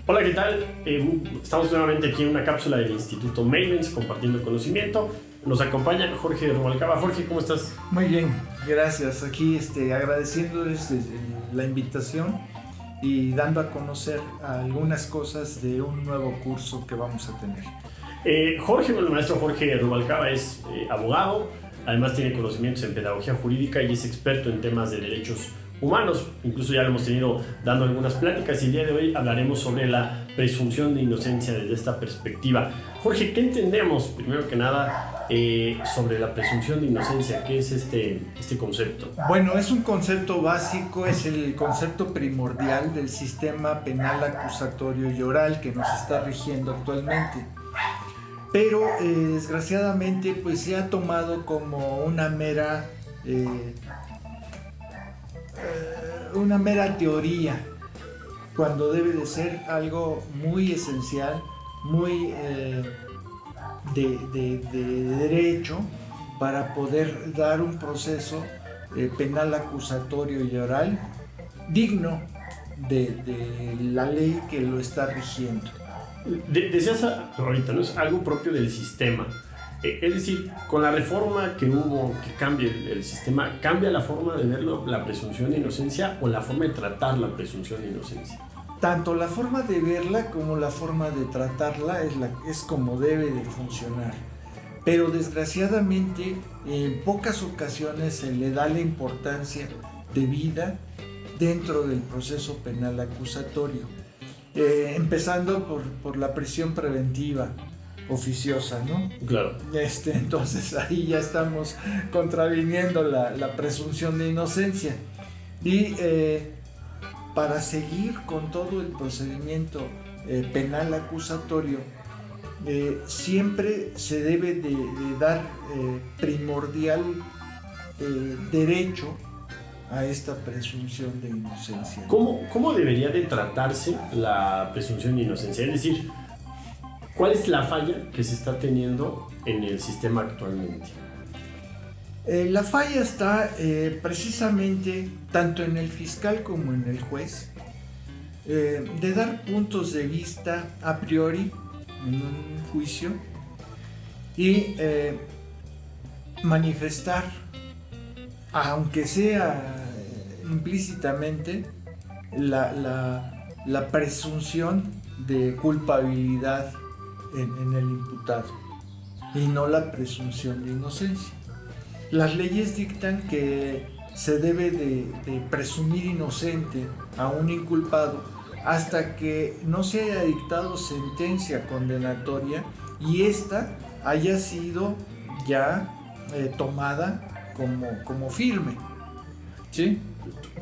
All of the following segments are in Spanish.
Hola, ¿qué tal? Estamos nuevamente aquí en una cápsula del Instituto Mavens compartiendo conocimiento. Nos acompaña Jorge Rubalcaba. Jorge, ¿cómo estás? Muy bien, gracias. Aquí agradeciéndoles la invitación y dando a conocer algunas cosas de un nuevo curso que vamos a tener. El maestro Jorge Rubalcaba es abogado, además tiene conocimientos en pedagogía jurídica y es experto en temas de derechos humanos. Incluso ya lo hemos tenido dando algunas pláticas y el día de hoy hablaremos sobre la presunción de inocencia desde esta perspectiva. Jorge, ¿qué entendemos primero que nada sobre la presunción de inocencia? ¿Qué es este concepto? Bueno, es un concepto básico, es el concepto primordial del sistema penal acusatorio y oral que nos está rigiendo actualmente. Pero desgraciadamente pues se ha tomado como una mera teoría, cuando debe de ser algo muy esencial, muy de derecho, para poder dar un proceso penal acusatorio y oral digno de la ley que lo está rigiendo. Decías ahorita, ¿no? Es algo propio del sistema. Es decir, con la reforma que hubo, que cambia el sistema, ¿cambia la forma de ver la presunción de inocencia o la forma de tratar la presunción de inocencia? Tanto la forma de verla como la forma de tratarla es como debe de funcionar. Pero desgraciadamente en pocas ocasiones se le da la importancia debida dentro del proceso penal acusatorio. Empezando por la prisión preventiva oficiosa, ¿no? Claro. Entonces ahí ya estamos contraviniendo la presunción de inocencia. Y para seguir con todo el procedimiento penal acusatorio, siempre se debe de dar primordial derecho a esta presunción de inocencia. ¿Cómo debería de tratarse la presunción de inocencia? Es decir, ¿cuál es la falla que se está teniendo en el sistema actualmente? La falla está precisamente tanto en el fiscal como en el juez, de dar puntos de vista a priori en un juicio y manifestar, aunque sea implícitamente, la presunción de culpabilidad en el imputado y no la presunción de inocencia. Las leyes dictan que se debe de presumir inocente a un inculpado hasta que no se haya dictado sentencia condenatoria y ésta haya sido ya tomada como firme. ¿Sí?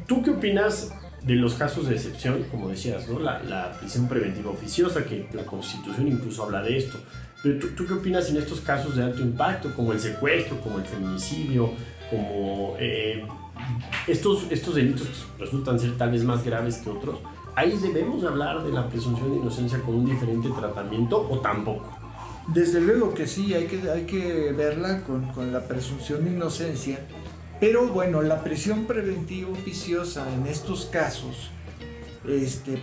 ¿Tú qué opinas de los casos de excepción, como decías, ¿no? La prisión preventiva oficiosa, que la Constitución incluso habla de esto? Pero ¿tú qué opinas en estos casos de alto impacto, como el secuestro, como el feminicidio, como estos delitos que resultan ser tal vez más graves que otros? ¿Ahí debemos hablar de la presunción de inocencia con un diferente tratamiento o tampoco? Desde luego que sí, hay que verla con la presunción de inocencia, pero bueno, la prisión preventiva oficiosa en estos casos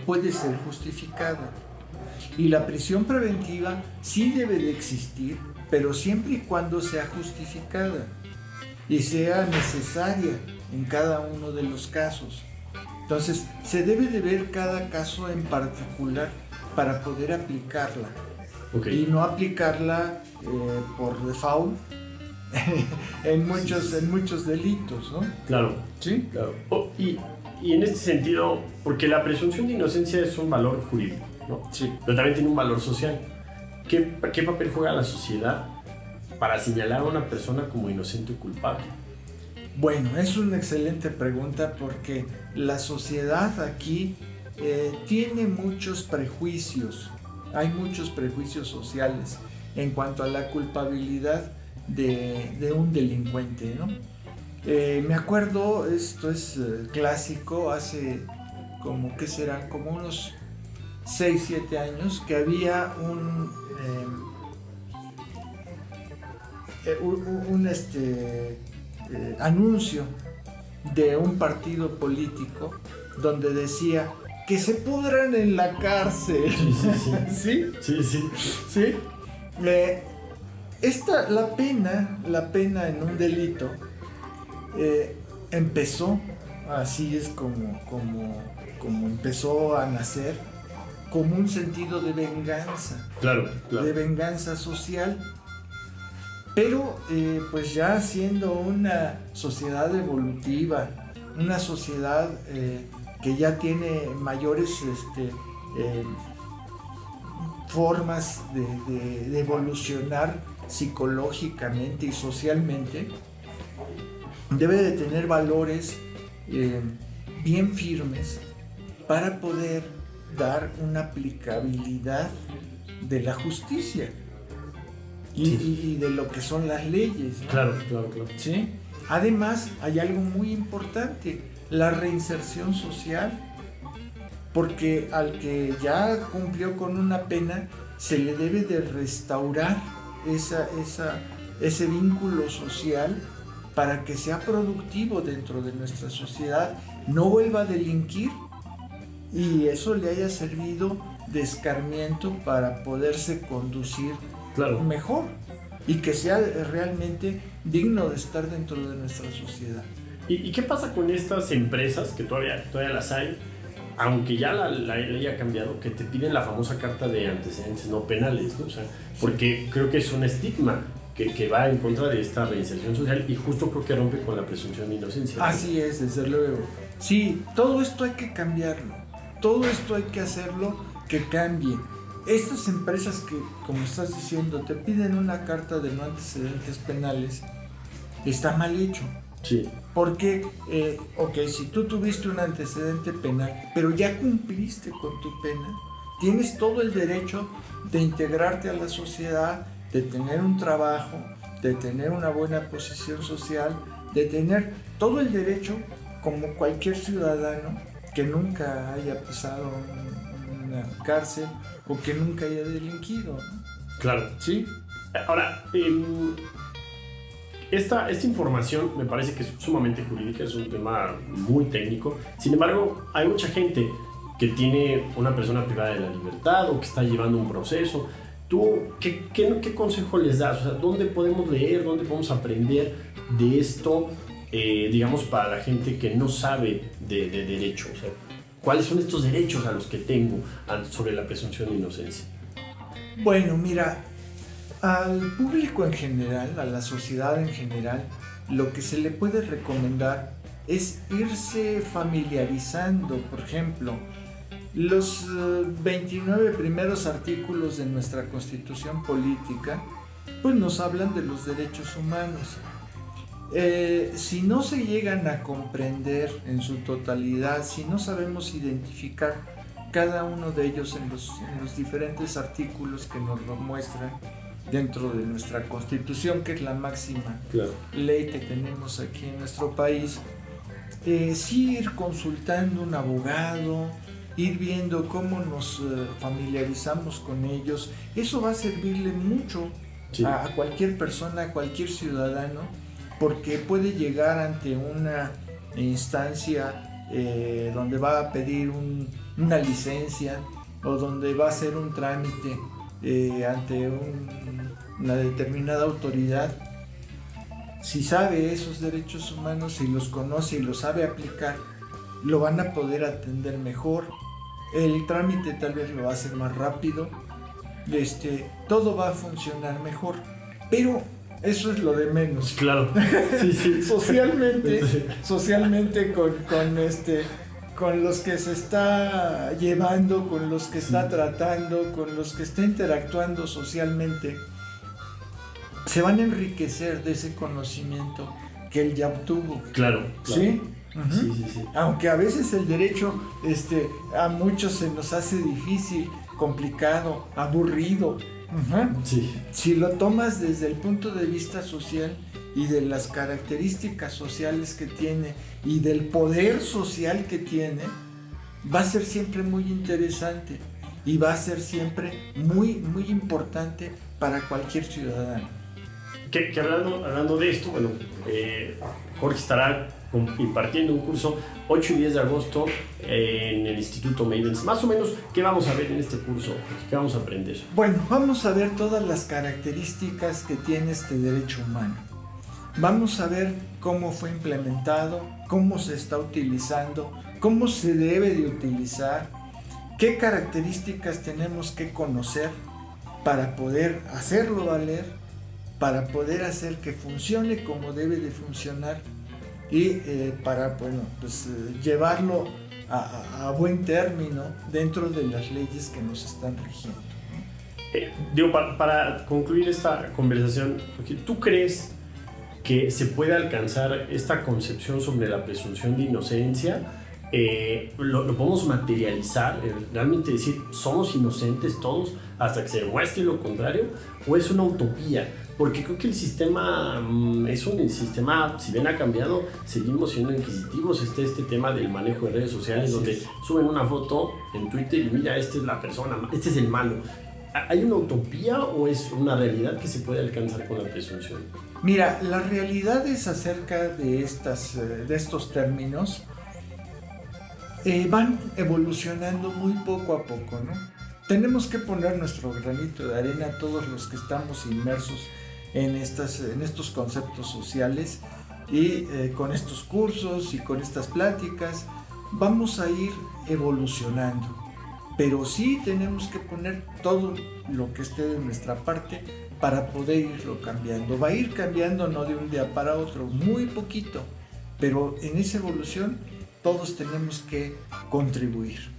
puede ser justificada. Y la prisión preventiva sí debe de existir, pero siempre y cuando sea justificada y sea necesaria en cada uno de los casos. Entonces, se debe de ver cada caso en particular para poder aplicarla. Okay. Y no aplicarla por default en muchos delitos, ¿no? Claro. Sí, claro. Y en este sentido, porque la presunción de inocencia es un valor jurídico, ¿no? Sí. Pero también tiene un valor social. ¿Qué papel juega la sociedad para señalar a una persona como inocente o culpable? Bueno, es una excelente pregunta porque la sociedad aquí tiene muchos prejuicios. Hay muchos prejuicios sociales en cuanto a la culpabilidad de un delincuente, ¿no? Me acuerdo, esto es clásico, hace como, ¿qué serán? Como unos 6-7 años, que había un anuncio de un partido político donde decía que se pudran en la cárcel. Sí. ¿Sí? La pena en un delito empezó, así es como empezó a nacer, como un sentido de venganza. Claro. De venganza social. Pero pues ya siendo una sociedad evolutiva, una sociedad que ya tiene mayores formas de evolucionar psicológicamente y socialmente, debe de tener valores bien firmes para poder dar una aplicabilidad de la justicia y de lo que son las leyes, ¿no? Claro. ¿Sí? Además, hay algo muy importante, la reinserción social, porque al que ya cumplió con una pena, se le debe de restaurar ese vínculo social para que sea productivo dentro de nuestra sociedad, no vuelva a delinquir y eso le haya servido de escarmiento para poderse conducir mejor y que sea realmente digno de estar dentro de nuestra sociedad. ¿Y qué pasa con estas empresas que todavía las hay, aunque ya la ley ha cambiado, que te piden la famosa carta de antecedentes no penales, ¿no? O sea, porque creo que es un estigma que va en contra de esta reinserción social y justo creo que rompe con la presunción de inocencia, ¿no? Así es, desde luego. Sí, todo esto hay que cambiarlo, todo esto hay que hacerlo que cambie. Estas empresas que, como estás diciendo, te piden una carta de no antecedentes penales, está mal hecho. Sí. Porque, si tú tuviste un antecedente penal, pero ya cumpliste con tu pena, tienes todo el derecho de integrarte a la sociedad, de tener un trabajo, de tener una buena posición social, de tener todo el derecho como cualquier ciudadano que nunca haya pisado una cárcel o que nunca haya delinquido, ¿no? Claro. ¿Sí? Ahora, esta información me parece que es sumamente jurídica, es un tema muy técnico. Sin embargo, hay mucha gente que tiene una persona privada de la libertad o que está llevando un proceso. ¿Tú qué consejo les das? O sea, ¿dónde podemos leer, dónde podemos aprender de esto, digamos, para la gente que no sabe de derecho? O sea, ¿cuáles son estos derechos a los que tengo sobre la presunción de inocencia? Bueno, mira, al público en general, a la sociedad en general, lo que se le puede recomendar es irse familiarizando. Por ejemplo, los 29 primeros artículos de nuestra Constitución Política pues nos hablan de los derechos humanos. Si no se llegan a comprender en su totalidad, si no sabemos identificar cada uno de ellos en los diferentes artículos que nos lo muestran dentro de nuestra Constitución, que es la máxima ley que tenemos aquí en nuestro país, sí ir consultando un abogado, ir viendo cómo nos familiarizamos con ellos, eso va a servirle mucho a cualquier persona, a cualquier ciudadano, porque puede llegar ante una instancia donde va a pedir una licencia o donde va a hacer un trámite ante una determinada autoridad. Si sabe esos derechos humanos, si los conoce y los sabe aplicar, lo van a poder atender mejor. El trámite tal vez lo va a hacer más rápido. Todo va a funcionar mejor. Pero eso es lo de menos. Claro. Sí. Socialmente con los que se está llevando, con los que está tratando, con los que está interactuando socialmente, se van a enriquecer de ese conocimiento que él ya obtuvo. Claro. ¿Sí? Uh-huh. Sí. Aunque a veces el derecho a muchos se nos hace difícil, complicado, aburrido. Uh-huh. Sí. Si lo tomas desde el punto de vista social y de las características sociales que tiene y del poder social que tiene, va a ser siempre muy interesante y va a ser siempre muy, muy importante para cualquier ciudadano. Que hablando de esto, bueno, Jorge estará impartiendo un curso 8 y 10 de agosto en el Instituto Mavens. Más o menos, ¿qué vamos a ver en este curso? ¿Qué vamos a aprender? Bueno, vamos a ver todas las características que tiene este derecho humano. Vamos a ver cómo fue implementado, cómo se está utilizando, cómo se debe de utilizar, qué características tenemos que conocer para poder hacerlo valer, para poder hacer que funcione como debe de funcionar y para llevarlo a buen término dentro de las leyes que nos están rigiendo. Para concluir esta conversación, ¿tú crees que se puede alcanzar esta concepción sobre la presunción de inocencia? Lo podemos materializar, realmente decir somos inocentes todos hasta que se demuestre lo contrario, o es una utopía, porque creo que el sistema es un sistema, si bien ha cambiado, seguimos siendo inquisitivos. Este tema del manejo de redes sociales, donde suben una foto en Twitter y mira, esta es la persona, este es el malo. ¿Hay una utopía o es una realidad que se puede alcanzar con la presunción? Mira, las realidades acerca de estos términos van evolucionando muy poco a poco, ¿no? Tenemos que poner nuestro granito de arena todos los que estamos inmersos en estos conceptos sociales y con estos cursos y con estas pláticas vamos a ir evolucionando, pero sí tenemos que poner todo lo que esté de nuestra parte para poder irlo cambiando. Va a ir cambiando no de un día para otro, muy poquito, pero en esa evolución todos tenemos que contribuir.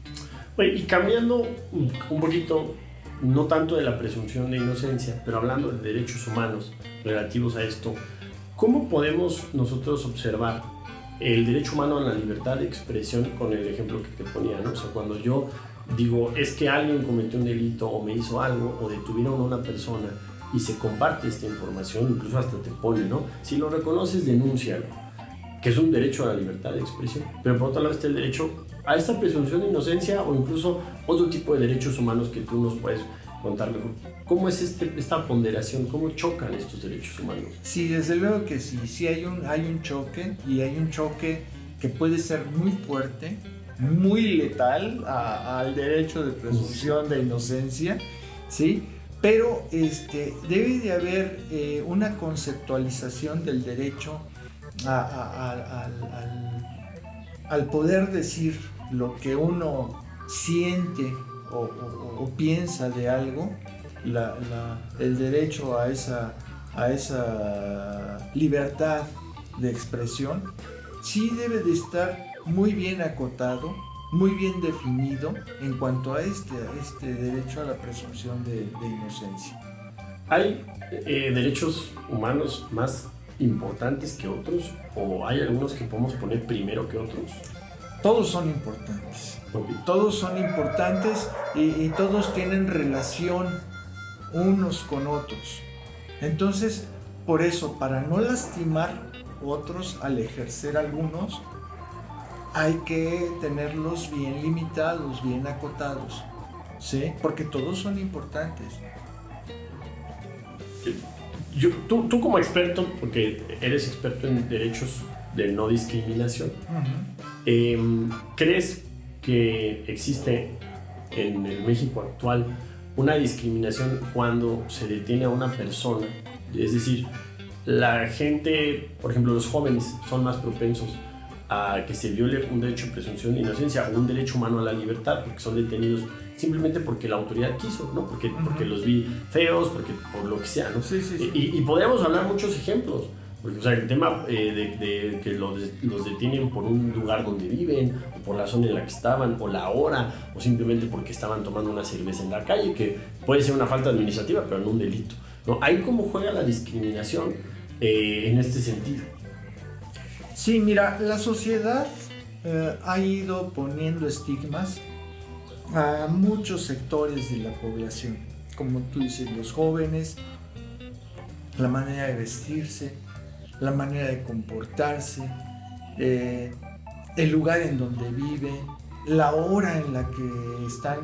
Y cambiando un poquito, no tanto de la presunción de inocencia, pero hablando de derechos humanos relativos a esto, ¿cómo podemos nosotros observar el derecho humano a la libertad de expresión con el ejemplo que te ponía, ¿no? O sea, cuando yo digo, es que alguien cometió un delito o me hizo algo o detuvieron a una persona y se comparte esta información, incluso hasta te pone, ¿no? Si lo reconoces, denúncialo, que es un derecho a la libertad de expresión. Pero por otro lado está el derecho a esta presunción de inocencia o incluso otro tipo de derechos humanos que tú nos puedes contar mejor. ¿Cómo es esta ponderación? ¿Cómo chocan estos derechos humanos? Sí, desde luego que sí. Sí hay un choque, y hay un choque que puede ser muy fuerte, muy letal al derecho de presunción de inocencia, ¿sí? Pero debe de haber una conceptualización del derecho al poder decir lo que uno siente o piensa de algo, el derecho a esa libertad de expresión, sí debe de estar muy bien acotado, muy bien definido en cuanto a este derecho a la presunción de inocencia. ¿Hay derechos humanos más importantes que otros o hay algunos que podemos poner primero que otros? Todos son importantes. Okay. Todos son importantes y todos tienen relación unos con otros. Entonces, por eso, para no lastimar otros al ejercer algunos, hay que tenerlos bien limitados, bien acotados, ¿sí? Porque todos son importantes. Tú como experto, porque eres experto en derechos de no discriminación, ¿crees que existe en el México actual una discriminación cuando se detiene a una persona? Es decir, la gente, por ejemplo, los jóvenes son más propensos a que se viole un derecho de presunción de inocencia o un derecho humano a la libertad porque son detenidos simplemente porque la autoridad quiso, ¿no? Porque los vi feos, por lo que sea, ¿no? Sí. Y podríamos hablar muchos ejemplos, porque o sea, el tema de que los detienen por un lugar donde viven, o por la zona en la que estaban, o la hora, o simplemente porque estaban tomando una cerveza en la calle, que puede ser una falta administrativa, pero no un delito, ¿no? Ahí cómo juega la discriminación en este sentido. Sí, mira, la sociedad ha ido poniendo estigmas a muchos sectores de la población, como tú dices, los jóvenes, la manera de vestirse, la manera de comportarse, el lugar en donde viven, la hora en la que están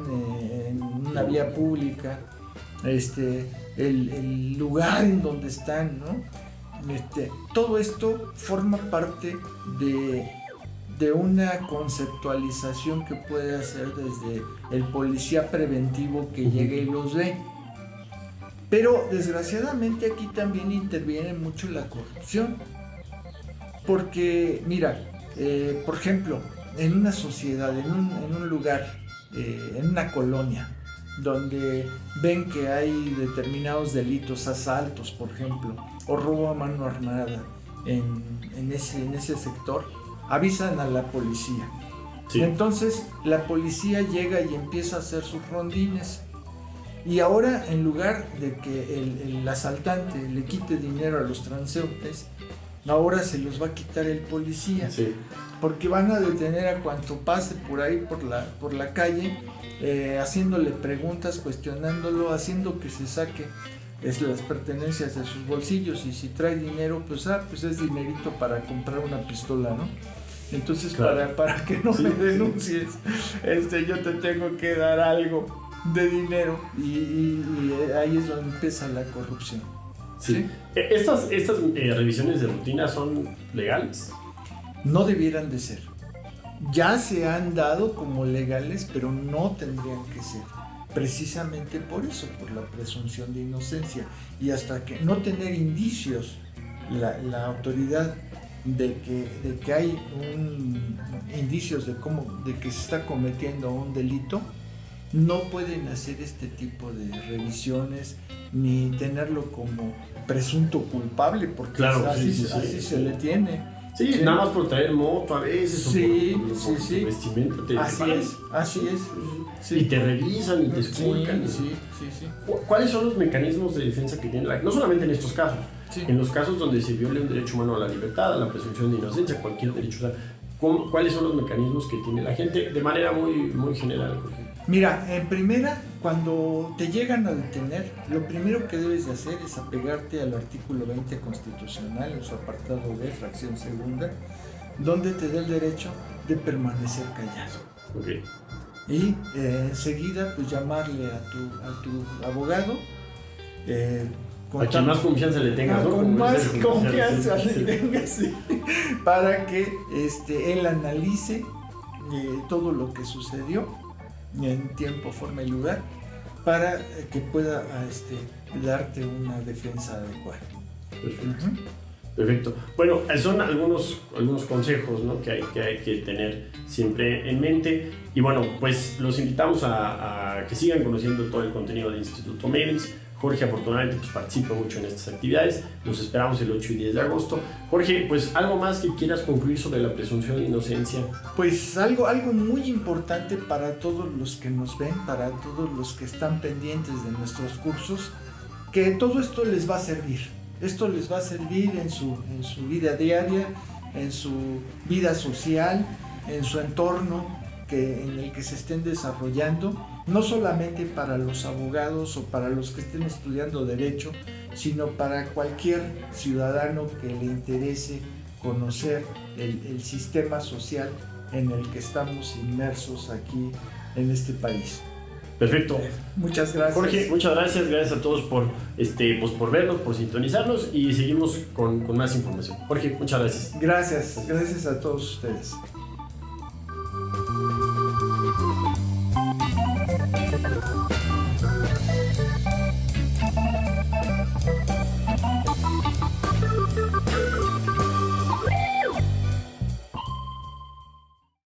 en una vía pública, el lugar en donde están, ¿no? Todo esto forma parte de una conceptualización que puede hacer desde el policía preventivo que llega y los ve. Pero desgraciadamente aquí también interviene mucho la corrupción. Porque, mira, por ejemplo, en una sociedad, en un lugar, en una colonia, donde ven que hay determinados delitos, asaltos, por ejemplo, o robo a mano armada en ese sector, avisan a la policía. Sí. Entonces la policía llega y empieza a hacer sus rondines. Y ahora, en lugar de que el asaltante le quite dinero a los transeúntes, ahora se los va a quitar el policía. Sí. Porque van a detener a cuanto pase por ahí, por la calle, haciéndole preguntas, cuestionándolo, haciendo que se saque las pertenencias de sus bolsillos, y si trae dinero, pues es dinerito para comprar una pistola, ¿no? Entonces, claro, para que no me denuncies, yo te tengo que dar algo de dinero, y ahí es donde empieza la corrupción. Sí. ¿Sí? ¿Estas revisiones de rutina son legales? No debieran de ser. Ya se han dado como legales, pero no tendrían que ser. Precisamente por eso, por la presunción de inocencia. Y hasta que no tener indicios la autoridad de que hay indicios de que se está cometiendo un delito, no pueden hacer este tipo de revisiones ni tenerlo como presunto culpable, porque claro, así se le tiene. Sí, sí, nada más por traer moto a veces, sí, o por tu vestimenta. Así es. Sí. Y te revisan y te esculcan. Sí. ¿Cuáles son los mecanismos de defensa que tiene no solamente en estos casos, en los casos donde se viole un derecho humano a la libertad, a la presunción de inocencia, cualquier derecho? O sea, ¿cuáles son los mecanismos que tiene la gente de manera muy, muy general, Jorge? Mira, en primera, cuando te llegan a detener, lo primero que debes de hacer es apegarte al artículo 20 constitucional, en su apartado B, fracción segunda, donde te da el derecho de permanecer callado. Okay. Y enseguida, pues llamarle a tu abogado, a quien más confianza le tengas, ¿no? Con más confianza le tengas, sí, para que él analice todo lo que sucedió en tiempo, forma y lugar, para que pueda darte una defensa adecuada. Perfecto. Perfecto. Bueno, son algunos consejos, ¿no?, que hay que tener siempre en mente. Y bueno, pues los invitamos a que sigan conociendo todo el contenido del Instituto MEDENS. Jorge afortunadamente pues participa mucho en estas actividades. Los esperamos el 8 y 10 de agosto. Jorge, pues algo más que quieras concluir sobre la presunción de inocencia. Pues algo muy importante para todos los que nos ven, para todos los que están pendientes de nuestros cursos, que todo esto les va a servir. Esto les va a servir en su vida diaria, en su vida social, en su entorno en el que se estén desarrollando, no solamente para los abogados o para los que estén estudiando derecho, sino para cualquier ciudadano que le interese conocer el sistema social en el que estamos inmersos aquí en este país. Perfecto. Muchas gracias. Jorge, muchas gracias. Gracias a todos por vernos, por sintonizarnos, y seguimos con más información. Jorge, muchas gracias. Gracias a todos ustedes.